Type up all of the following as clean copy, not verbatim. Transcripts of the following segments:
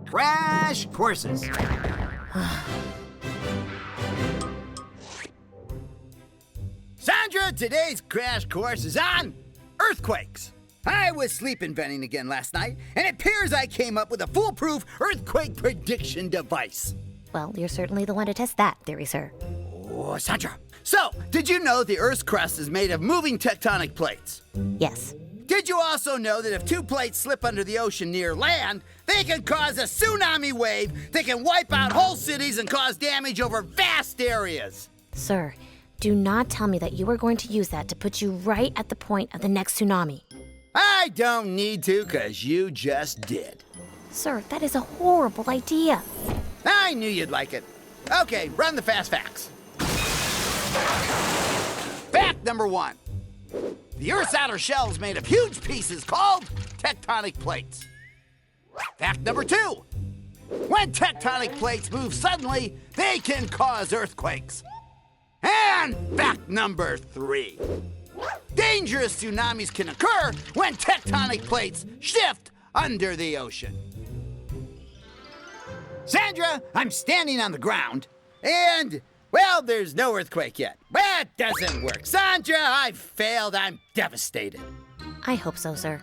Crash courses. Sandra, today's crash course is on earthquakes. I was sleep inventing again last night, and it appears I came up with a foolproof earthquake prediction device. Well, you're certainly the one to test that theory, sir. Oh, Sandra. So, did you know the Earth's crust is made of moving tectonic plates? Yes. Did you also know that if two plates slip under the ocean near land, they can cause a tsunami wave that can wipe out whole cities and cause damage over vast areas? Sir, do not tell me that you are going to use that to put you right at the point of the next tsunami. I don't need to, 'cause you just did. Sir, that is a horrible idea. I knew you'd like it. Okay, run the fast facts. Fact number 1. The Earth's outer shell is made of huge pieces called tectonic plates. Fact number 2. When tectonic plates move suddenly, they can cause earthquakes. And fact number 3. Dangerous tsunamis can occur when tectonic plates shift under the ocean. Sandra, I'm standing on the ground, and, well, there's no earthquake yet. That doesn't work. Sandra, I've failed. I'm devastated. I hope so, sir.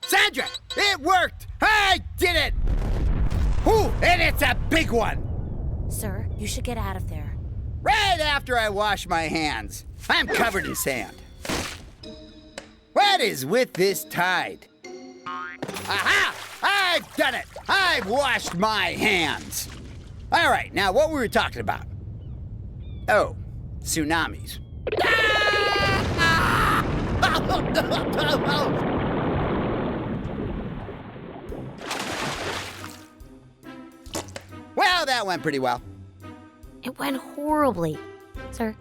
Sandra, it worked. I did it. Ooh, and it's a big one. Sir, you should get out of there. Right after I wash my hands. I'm covered in sand. What is with this tide? Aha! I've done it! I've washed my hands. All right, now what were we talking about? Oh, tsunamis. Well, that went pretty well. It went horribly. Sir,